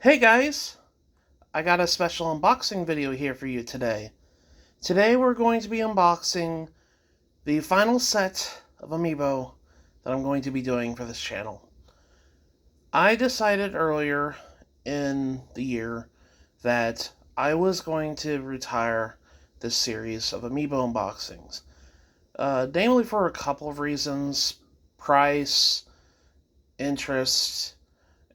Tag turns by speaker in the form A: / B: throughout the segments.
A: Hey guys, I got a special unboxing video here for you today. Today we're going to be unboxing the final set of Amiibo that I'm going to be doing for this channel. I decided earlier in the year that I was going to retire this series of Amiibo unboxings. Namely for a couple of reasons: price, interest,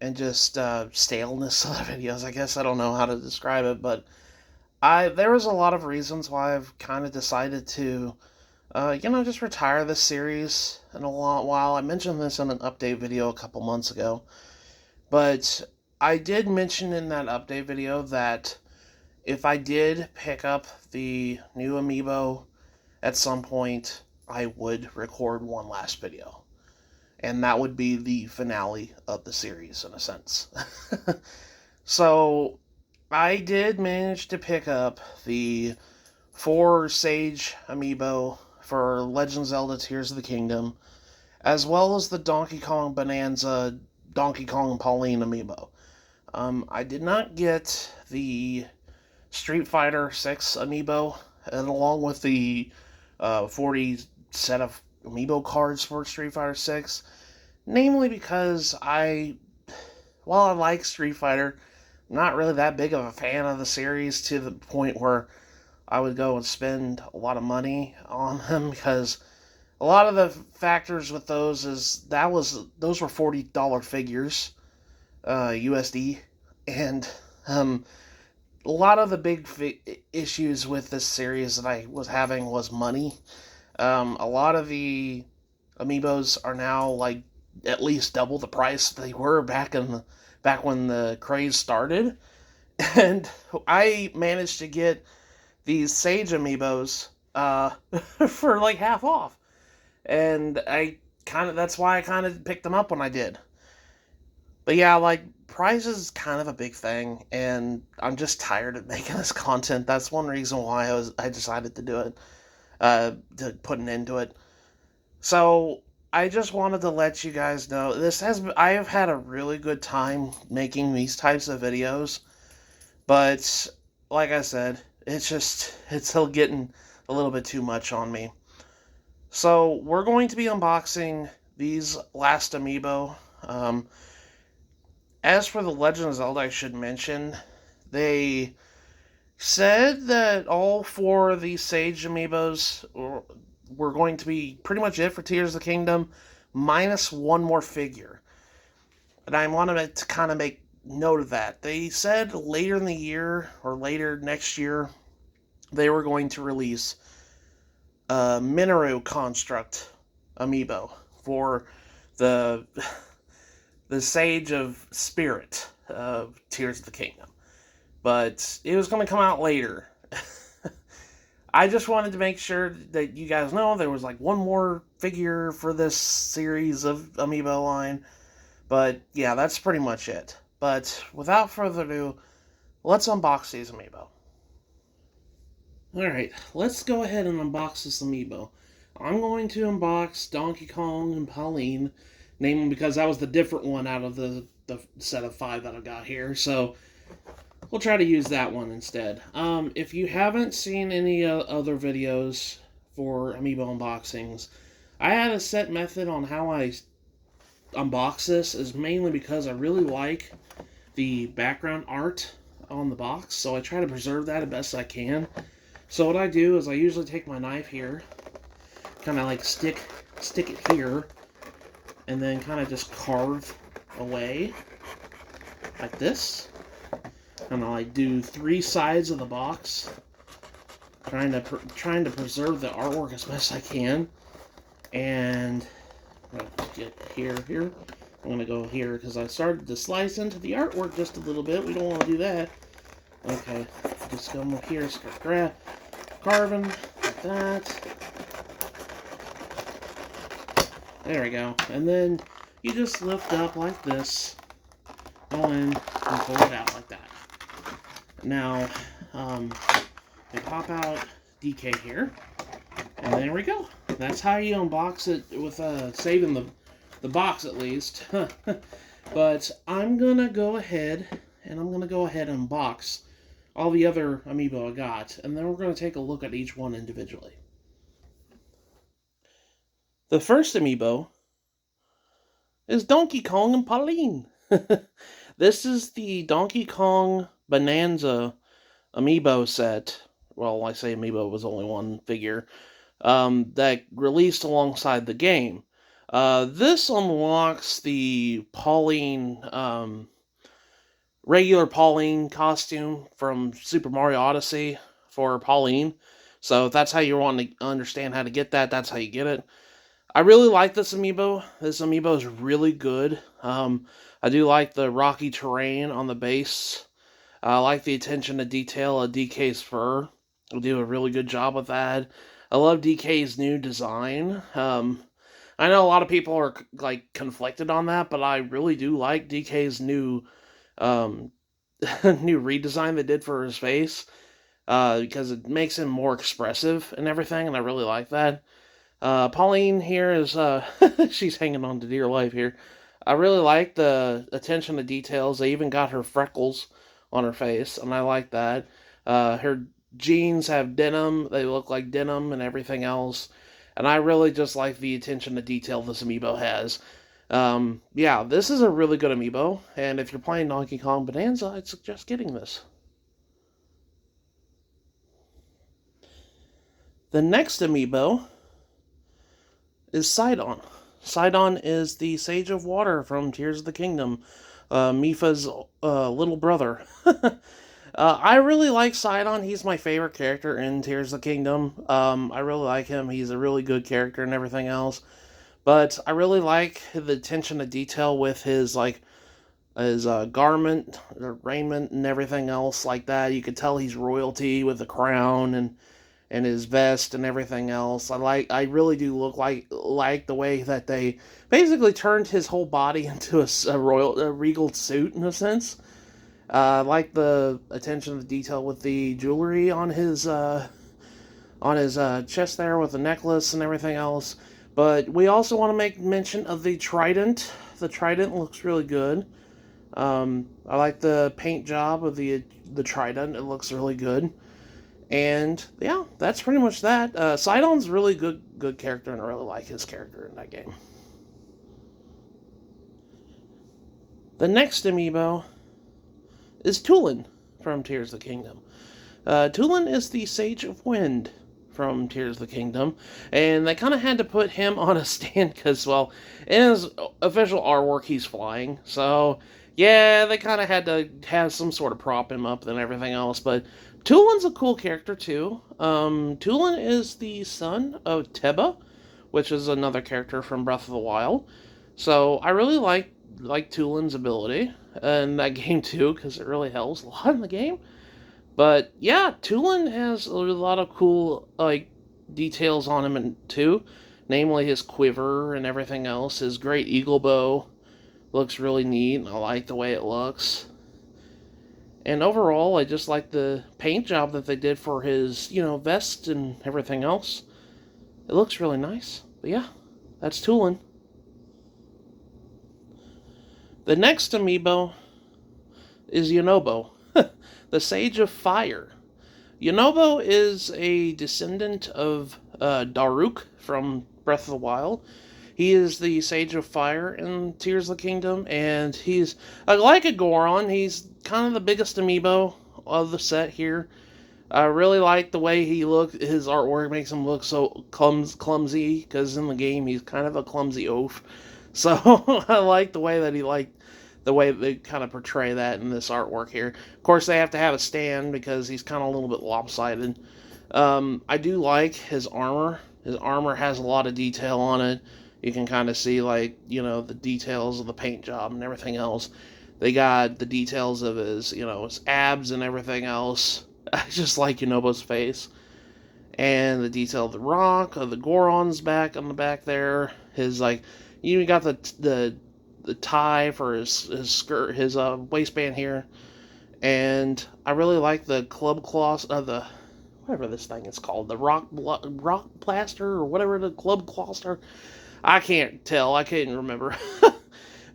A: and just staleness of the videos. I guess I don't know how to describe it, but there was a lot of reasons why I've kind of decided to, just retire this series in a long while. I mentioned this in an update video a couple months ago, but I did mention in that update video that if I did pick up the new Amiibo at some point, I would record one last video. And that would be the finale of the series, in a sense. So, I did manage to pick up the 4 Sage Amiibo for Legend of Zelda Tears of the Kingdom, as well as the Donkey Kong Bananza Donkey Kong Pauline Amiibo. I did not get the Street Fighter 6 Amiibo, and along with the 40 set of Amiibo cards for Street Fighter 6, namely because while I like Street Fighter, I'm not really that big of a fan of the series to the point where I would go and spend a lot of money on them, because a lot of the factors with those is those were $40 figures, USD, and a lot of the big issues with this series that I was having was money. A lot of the Amiibos are now like at least double the price they were back when the craze started, and I managed to get these Sage Amiibos for like half off, and that's why I kind of picked them up when I did. But yeah, like, price is kind of a big thing, and I'm just tired of making this content. That's one reason why I decided to do it, to put an end to it. So I just wanted to let you guys know I have had a really good time making these types of videos, but like I said, it's still getting a little bit too much on me. So we're going to be unboxing these last Amiibo. As for the Legend of Zelda, I should mention, they said that all 4 of these Sage Amiibos were going to be pretty much it for Tears of the Kingdom, minus one more figure. And I wanted to kind of make note of that. They said later in the year, or later next year, they were going to release a Minoru Construct Amiibo for the Sage of Spirit of Tears of the Kingdom. But it was going to come out later. I just wanted to make sure that you guys know there was like one more figure for this series of Amiibo line. But yeah, that's pretty much it. But without further ado, let's unbox these Amiibo. Alright, let's go ahead and unbox this Amiibo. I'm going to unbox Donkey Kong and Pauline, namely because that was the different one out of the set of 5 that I got here. So we'll try to use that one instead. If you haven't seen any other videos for Amiibo unboxings, I had a set method on how I unbox this, is mainly because I really like the background art on the box, so I try to preserve that as best I can. So what I do is I usually take my knife here, kind of like stick it here, and then kind of just carve away like this. And I do 3 sides of the box, trying to preserve the artwork as best I can. And I'm gonna get here. I'm gonna go here because I started to slice into the artwork just a little bit. We don't want to do that. Okay, just come up here, start carving like that. There we go. And then you just lift up like this, go in, and pull it out like that. Now, we pop out DK here, and there we go. That's how you unbox it with saving the box at least. But I'm gonna go ahead and I'm going to go ahead and unbox all the other Amiibo I got, and then we're going to take a look at each one individually. The first Amiibo is Donkey Kong and Pauline. This is the Donkey Kong Bananza Amiibo set. Well, I say Amiibo, it was only one figure. That released alongside the game. This unlocks the Pauline, regular Pauline costume from Super Mario Odyssey for Pauline. So if that's how you want to understand how to get that, that's how you get it. I really like this Amiibo. This Amiibo is really good. I do like the rocky terrain on the base. I like the attention to detail of DK's fur. They do a really good job with that. I love DK's new design. I know a lot of people are like conflicted on that, but I really do like DK's new um, new redesign they did for his face because it makes him more expressive and everything, and I really like that. Pauline here is, she's hanging on to dear life here. I really like the attention to details. They even got her freckles on her face, and I like that. Her jeans have denim. They look like denim and everything else. And I really just like the attention to detail this Amiibo has. Yeah, this is a really good Amiibo, and if you're playing Donkey Kong Bananza, I'd suggest getting this. The next Amiibo is Sidon. Sidon is the Sage of Water from Tears of the Kingdom, Mipha's little brother. I really like Sidon. He's my favorite character in Tears of the Kingdom. I really like him. He's a really good character and everything else. But I really like the attention to detail with his garment, raiment, and everything else like that. You could tell he's royalty with the crown and his vest and everything else. I really do look like the way that they basically turned his whole body into a regal suit in a sense. I like the attention to detail with the jewelry on his chest there with the necklace and everything else. But we also want to make mention of the trident. The trident looks really good. I like the paint job of the trident. It looks really good. And yeah, that's pretty much that. Sidon's really good character, and I really like his character in that game. The next Amiibo is Tulin from Tears of the Kingdom. Tulin is the Sage of Wind from Tears of the Kingdom, and they kind of had to put him on a stand because, well, in his official artwork, he's flying. So, yeah, they kind of had to have some sort of prop him up and everything else, but Tulin's a cool character, too. Tulin is the son of Teba, which is another character from Breath of the Wild. So, I really like Tulin's ability in that game, too, because it really helps a lot in the game. But yeah, Tulin has a lot of cool details on him too, namely his quiver and everything else. His great eagle bow looks really neat, and I like the way it looks. And overall, I just like the paint job that they did for his, vest and everything else. It looks really nice. But yeah, that's Tulin. The next Amiibo is Yunobo, the Sage of Fire. Yunobo is a descendant of Daruk from Breath of the Wild. He is the Sage of Fire in Tears of the Kingdom, and he's like a Goron. He's kind of the biggest Amiibo of the set here. I really like the way he looks. His artwork makes him look so clumsy, because in the game he's kind of a clumsy oaf. So I like the way that the way they kind of portray that in this artwork here. Of course, they have to have a stand because he's kind of a little bit lopsided. I do like his armor. His armor has a lot of detail on it. You can kind of see, the details of the paint job and everything else. They got the details of his, his abs and everything else. I just like Yunobo's face. And the detail of the rock, of the Goron's back on the back there. His, you got the tie for his skirt, his waistband here, and I really like the club claws, the whatever this thing is called, the rock plaster or whatever, the club cluster. I can't tell. I can't remember.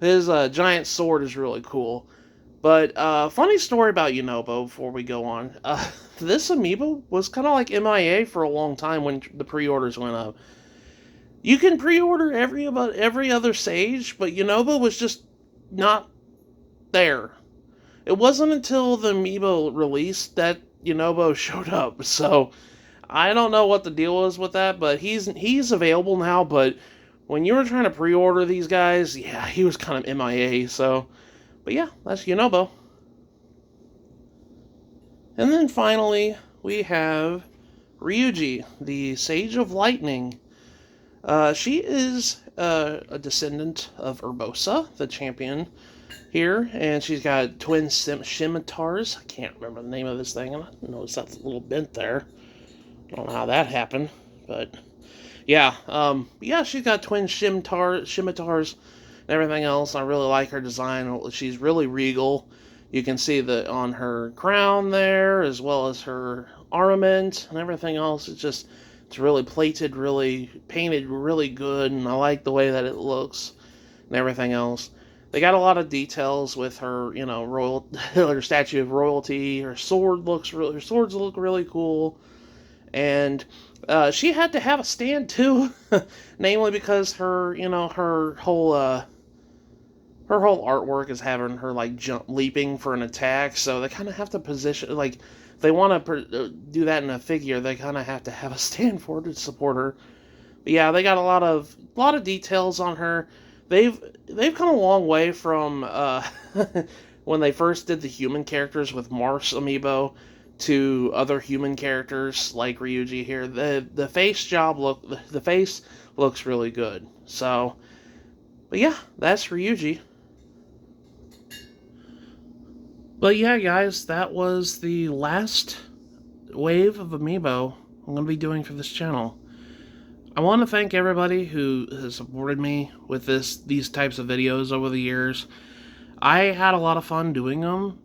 A: His giant sword is really cool, But funny story about Unobo before we go on. This Amiibo was kind of like MIA for a long time when the pre-orders went up. You can pre-order every other Sage, but Unobo was just not there. It wasn't until the Amiibo released that Unobo showed up. So I don't know what the deal was with that, but he's available now. But when you were trying to pre-order these guys, yeah, he was kind of MIA. So, but yeah, that's Unobo. And then finally, we have Ryuji, the Sage of Lightning. She is a descendant of Urbosa, the champion here, and she's got twin scimitars. I can't remember the name of this thing. I noticed that's a little bent there. I don't know how that happened, but yeah, she's got twin scimitars and everything else. I really like her design. She's really regal. You can see the on her crown there, as well as her armament and everything else. It's really plated, really painted, really good, and I like the way that it looks and everything else. They got a lot of details with her, royal, her statue of royalty. Her swords look really cool, and she had to have a stand too, namely because her whole artwork is having her like leaping for an attack, so they kind of have to position like if they want to do that in a figure, they kind of have to have a stand for it to support her. But yeah, they got a lot of details on her. They've come a long way from when they first did the human characters with Mars Amiibo to other human characters like Ryuji here. The face looks really good. So, but yeah, that's Ryuji. But yeah, guys, that was the last wave of Amiibo I'm going to be doing for this channel. I want to thank everybody who has supported me with these types of videos over the years. I had a lot of fun doing them,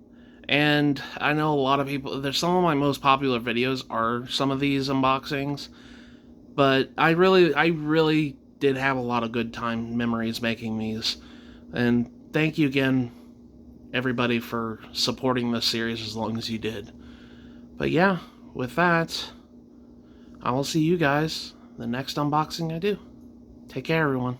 A: and I know a lot of people, some of my most popular videos are some of these unboxings, but I really did have a lot of good time memories making these, and thank you again, everybody, for supporting this series as long as you did. But yeah, with that, I will see you guys the next unboxing I do. Take care, everyone.